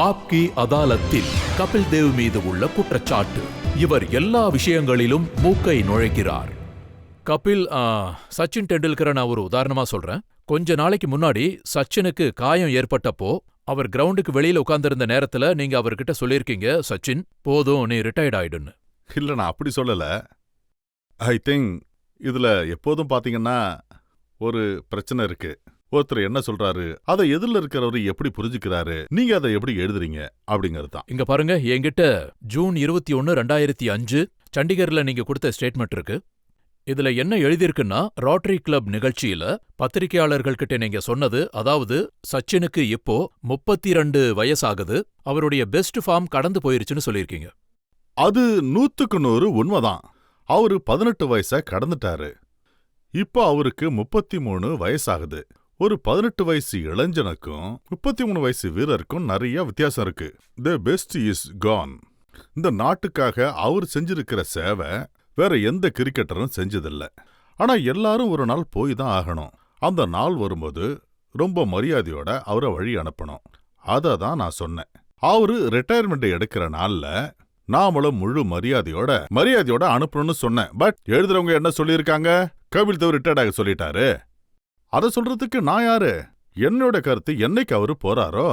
ஆப்கி அதாலத்தில் கபில் தேவ் மீது உள்ள குற்றச்சாட்டு. இவர் எல்லா விஷயங்களிலும் மூக்கை நுழைக்கிறார். கபில், சச்சின் டெண்டுல்கரை நான் ஒரு உதாரணமா சொல்றேன். கொஞ்ச நாளைக்கு முன்னாடி சச்சினுக்கு காயம் ஏற்பட்டப்போ அவர் கிரவுண்டுக்கு வெளியில உட்கார்ந்திருந்த நேரத்துல நீங்க அவர்கிட்ட சொல்லியிருக்கீங்க, சச்சின் போதும், நீ ரிட்டையர்ட் ஆயிடுன்னு. இல்ல, நான் அப்படி சொல்லல. ஐ திங்க் இதுல எப்போதும் பாத்தீங்கன்னா ஒரு பிரச்சனை இருக்கு. ஒருத்தர் என்ன சொல்றாரு, அதை எதிரில் இருக்கிறவரு எப்படி புரிஞ்சுக்கிறாரு, நீங்க அதை எப்படி எழுதுறீங்க அப்படிங்கிறது தான். இங்க பாருங்க, என்கிட்ட ஜூன் 21, 2005 சண்டிகர்ல நீங்க கொடுத்த ஸ்டேட்மெண்ட் இருக்கு. இதுல என்ன எழுதியிருக்குன்னா, ரோட்டரி கிளப் நிகழ்ச்சியில பத்திரிகையாளர்கள்கிட்ட நீங்க சொன்னது, அதாவது சச்சினுக்கு இப்போ 32 வயசாகுது, அவருடைய பெஸ்ட் ஃபார்ம் கடந்து போயிருச்சுன்னு சொல்லியிருக்கீங்க. அது 100க்கு 100 உண்மைதான். அவரு 18 வயசை கடந்துட்டாரு. இப்போ அவருக்கு 33 வயசாகுது. ஒரு 18 வயசு இளைஞனுக்கும் 33 வயசு வீரருக்கும் நிறைய வித்தியாசம் இருக்கு. தி பெஸ்ட் இஸ் கான். இந்த நாட்டுக்காக அவர் செஞ்சிருக்கிற சேவை வேற எந்த கிரிக்கெட்டரும் செஞ்சதில்ல. ஆனா எல்லாரும் ஒரு நாள் போய் தான் ஆகணும். அந்த நாள் வரும்போது ரொம்ப மரியாதையோட அவரை வழி அனுப்பணும். அதை தான் நான் சொன்னேன். அவரு ரிட்டையர்மெண்ட் எடுக்கிற நாள்ல நாமளும் முழு மரியாதையோட அனுப்பணும்னு சொன்னேன். பட் எழுதுறவங்க என்ன சொல்லியிருக்காங்க, கபில் தேவ் ரிட்டையர்ட் ஆக சொல்லிட்டாரு. அதை சொல்றதுக்கு நான் யாரு? என்னோட கருத்து, என்னைக்கு அவரு போறாரோ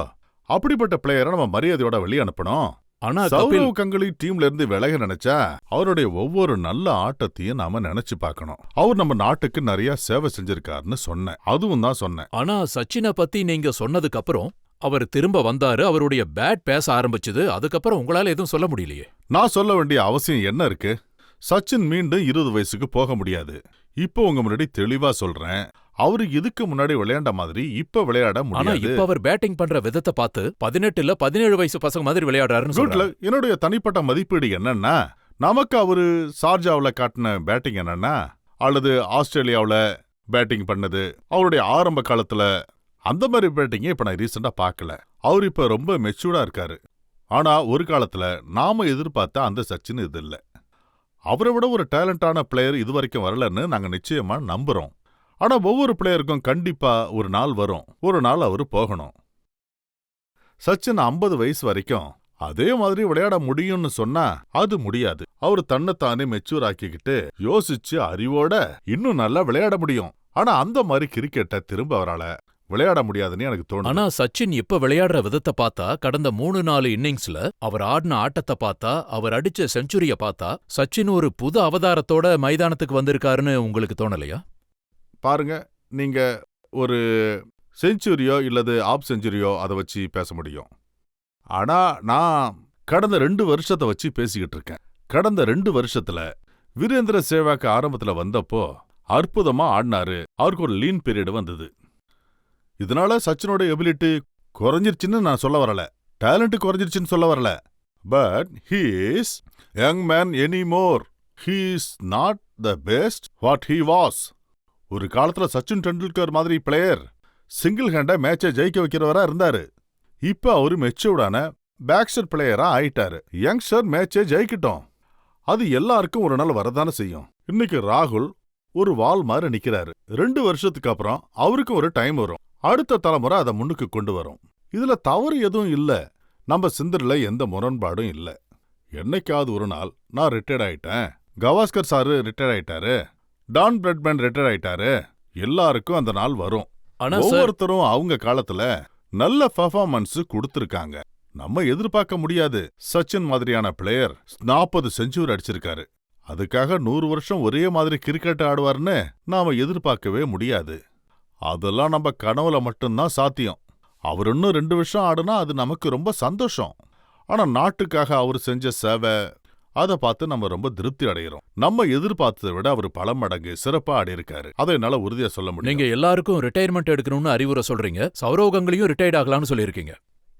அப்படிப்பட்ட பிளேயரை நம்ம மரியாதையோட வெளியே அனுப்பணும். ஆனா சௌரவ் கங்குலி டீம்ல இருந்து விலக நினைச்சா அவருடைய ஒவ்வொரு நல்ல ஆட்டத்தையும் நாம நினைச்சு பார்க்கணும். அவர் நம்ம நாட்டுக்கு நிறைய சேவை செஞ்சிருக்காருன்னு சொன்னேன். அதுவும் தான் சொன்னேன். ஆனா சச்சினை பத்தி நீங்க சொன்னதுக்கு அப்புறம் அவர் திரும்ப வந்தாரு, அவருடைய பேட் பேச ஆரம்பிச்சது. அதுக்கப்புறம் உங்களால எதுவும் சொல்ல முடியலையே. நான் சொல்ல வேண்டிய அவசியம் என்ன இருக்கு? சச்சின் மீண்டும் 20 வயசுக்கு போக முடியாது. இப்போ உங்க முன்னாடி தெளிவா சொல்றேன், அவரு இதுக்கு முன்னாடி விளையாண்ட மாதிரி இப்ப விளையாட முடியாது. இப்ப அவர் பேட்டிங் பண்ற விதத்தை பார்த்து 18 இல்ல 17 வயசு பசங்க மாதிரி விளையாடுறாருன்னு சொல்றாரு. என்னுடைய தனிப்பட்ட மதிப்பீடு என்னன்னா, நமக்கு அவரு ஷார்ஜாவுல காட்டின பேட்டிங் என்னன்னா, அல்லது ஆஸ்திரேலியாவுல பேட்டிங் பண்ணது, அவருடைய ஆரம்ப காலத்துல அந்த மாதிரி பேட்டிங்க இப்ப நான் ரீசெண்டா பார்க்கல. அவர் இப்ப ரொம்ப மெச்சூர்டா இருக்காரு. ஆனா ஒரு காலத்துல நாம எதிர்பார்த்த அந்த சச்சின் இது இல்ல. அவரை விட ஒரு டேலண்டான பிளேயர் இதுவரைக்கும் வரலன்னு நாங்க நிச்சயமா நம்புறோம். ஆனா ஒவ்வொரு பிளேயருக்கும் கண்டிப்பா ஒரு நாள் வரும், ஒரு நாள் அவரு போகணும். சச்சின் 50 வயசு வரைக்கும் அதே மாதிரி விளையாட முடியும்னு சொன்னா அது முடியாது. அவரு தன்னைத்தானே மெச்சூர் ஆக்கிக்கிட்டு யோசிச்சு அறிவோட இன்னும் நல்லா விளையாட முடியும். ஆனா அந்த மாதிரி கிரிக்கெட்டை திரும்ப அவரால விளையாட முடியாதுன்னு எனக்கு தோணுது. ஆனா சச்சின் இப்ப விளையாடுற விதத்தை பார்த்தா, கடந்த 3-4 இன்னிங்ஸ்ல அவர் ஆடின ஆட்டத்தை பார்த்தா, அவர் அடிச்ச செஞ்சுரிய பார்த்தா, சச்சின் ஒரு புது அவதாரத்தோட மைதானத்துக்கு வந்திருக்காருன்னு உங்களுக்கு தோணலையா? பாருங்க, நீங்க ஒரு செஞ்சுரியோ இல்லது ஆஃப் செஞ்சுரியோ அதை வச்சு பேச முடியும். ஆனா நான் கடந்த 2 வருஷத்தை வச்சு பேசிக்கிட்டு இருக்கேன். கடந்த 2 வருஷத்துல வீரேந்திர சேவாக் ஆரம்பத்துல வந்தப்போ அற்புதமா ஆடினாரு. அவருக்கு ஒரு லீன் பீரியட் வந்தது. இதனால சச்சினோட எபிலிட்டி குறைஞ்சிருச்சுன்னு நான் சொல்ல வரல, டேலண்ட் குறைஞ்சிருச்சுன்னு சொல்ல வரல. But he is young man anymore. He is not the best what he was. ஒரு காலத்துல சச்சின் டெண்டுல்கர் மாதிரி பிளேயர் சிங்கிள் ஹேண்டா மேட்சை ஜெயிக்க வைக்கிறவரா இருந்தாரு. இப்ப அவரு மெச்சூர்டான பேக்ஸ்டர் பிளேயரா ஆயிட்டாரு. யங்ஸ்டர் மேட்சை ஜெயிக்கிட்டோம். அது எல்லாருக்கும் ஒரு நாள் வரதானே செய்யும். இன்னைக்கு ராகுல் ஒரு வால் மாதிரி நிக்கிறாரு. 2 வருஷத்துக்கு அப்புறம் அவருக்கும் ஒரு டைம் வரும். அடுத்த தலைமுறை அதை முன்னுக்கு கொண்டு வரும். இதுல தவறு எதுவும் இல்ல. நம்ம சிந்தரில் எந்த முரண்பாடும் இல்ல. என்னைக்காவது ஒரு நாள் நான் ரிட்டையர்ட் ஆயிட்டேன், கவாஸ்கர் சாரு ரிட்டையர்ட் ஆயிட்டாரு, டான் பிரெட்மேன் ரிட்டையர்ட் ஆயிட்டாரு. எல்லாருக்கும் அந்த நாள் வரும். ஒவ்வொருத்தரும் அவங்க காலத்துல நல்ல பெர்ஃபார்மன்ஸ் கொடுத்திருக்காங்க. நம்ம எதிர்பார்க்க முடியாது. சச்சின் மாதிரியான பிளேயர் 40 செஞ்சுரி அடிச்சிருக்காரு. அதுக்காக 100 வருஷம் ஒரே மாதிரி கிரிக்கெட் ஆடுவார்னு நாம எதிர்பார்க்கவே முடியாது. அதெல்லாம் நம்ம கனவுல மட்டும்தான் சாத்தியம். அவர் இன்னும் 2 வருஷம் ஆடுனா அது நமக்கு ரொம்ப சந்தோஷம். ஆனா நாட்டுக்காக அவர் செஞ்ச சேவை, அதை பார்த்து நம்ம ரொம்ப திருப்தி அடைகிறோம். நம்ம எதிர்பார்த்ததை விட அவர் பல மடங்கு சிறப்பா ஆடி இருக்காரு. அதை என்னால உறுதியா சொல்ல முடியும். நீங்க எல்லாருக்கும் ரிட்டையர்மெண்ட் எடுக்கணும்னு அறிவுரை சொல்றீங்க. சௌரவ் கங்குலியும் ரிட்டையர்ட் ஆகலாம்னு சொல்லியிருக்கீங்க.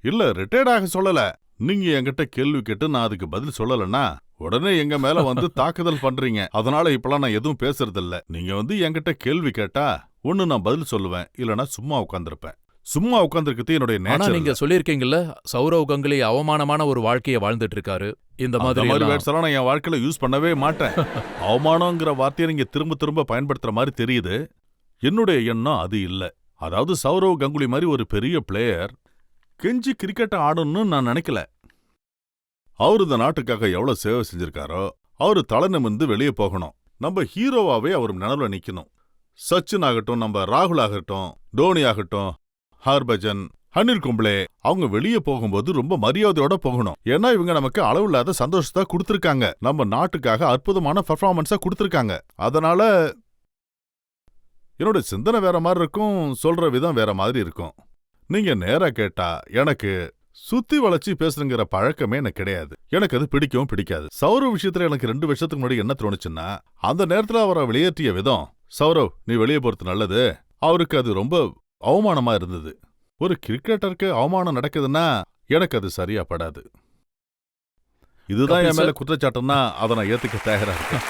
இல்ல, ரிட்டையர்ட் ஆக சொல்லல. நீங்க என்கிட்ட கேள்வி கேட்டு நான் அதுக்கு பதில் சொல்லலன்னா உடனே எங்க மேல வந்து தாக்குதல் பண்றீங்க. அதனால இப்பெல்லாம் நான் எதுவும் பேசுறது இல்ல. நீங்க வந்து என்கிட்ட கேள்வி கேட்டா ஒன்னு நான் பதில் சொல்லுவேன், இல்லனா சும்மா உட்கார்ந்திருப்பேன். சும்மா உட்கார்ந்திருக்கிறது என்னுடைய நேச்சர். நீங்க சொல்லியிருக்கீங்கல்ல, சௌரவ் கங்குலி அவமானமான ஒரு வாழ்க்கையை வாழ்ந்துட்டு இருக்காரு. இந்த மாதிரி வேர்ட்ஸ் எல்லாம் நான் என் வாழ்க்கையில யூஸ் பண்ணவே மாட்டேன். அவமானங்கிற வார்த்தையை நீங்க திரும்ப திரும்ப பயன்படுத்துற மாதிரி தெரியுது. என்னுடைய எண்ணம் அது இல்ல. அதாவது சௌரவ் கங்குலி மாதிரி ஒரு பெரிய பிளேயர் கெஞ்சி கிரிக்கெட்டை ஆடணும்னு நான் நினைக்கல. அவரு இந்த நாட்டுக்காக எவ்வளவு சேவை செஞ்சிருக்காரோ அவரு தலை நிமிர்ந்து வெளியே போகணும். நம்ம ஹீரோவாவே அவர் நினைவுல நிக்கணும். சச்சின் ஆகட்டும், நம்ம ராகுல் ஆகட்டும், தோனி ஆகட்டும், ஹர்பஜன், அனில் கும்ப்ளே, அவங்க வெளியே போகும்போது ரொம்ப மரியாதையோட போகணும். ஏன்னா இவங்க நமக்கு அளவில்லாத சந்தோஷத்தை கொடுத்திருக்காங்க. நம்ம நாட்டுக்காக அற்புதமான பெர்ஃபார்மன்ஸா கொடுத்திருக்காங்க. அதனால என்னோட சிந்தனை வேற மாதிரி இருக்கும், சொல்ற விதம் வேற மாதிரி இருக்கும். நீங்க நேரா கேட்டா எனக்கு சுத்தி வளைச்சி பேசுறங்கிற பழக்கமே எனக்கு கிடையாது. எனக்கு அது பிடிக்கவும் பிடிக்காது. சௌரவ் விஷயத்துல எனக்கு 2 வருஷத்துக்கு முன்னாடி என்ன தோணுச்சுன்னா, அந்த நேரத்துல அவரை வெளியேற்றிய விதம், சௌரவ் நீ வெளியே போறது நல்லது, அவருக்கு அது ரொம்ப அவமானமா இருந்தது. ஒரு கிரிக்கெட்டருக்கு அவமானம் நடக்குதுன்னா எனக்கு அது சரியா படாது. இதுதான் என் மேல குற்றச்சாட்டுன்னா அதை நான் ஏத்துக்க தயாரா இருக்கேன்.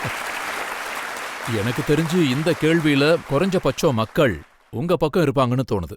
எனக்கு தெரிஞ்சு இந்த கேள்வியில குறைஞ்சபட்சம் மக்கள் உங்க பக்கம் இருப்பாங்கன்னு தோணுது.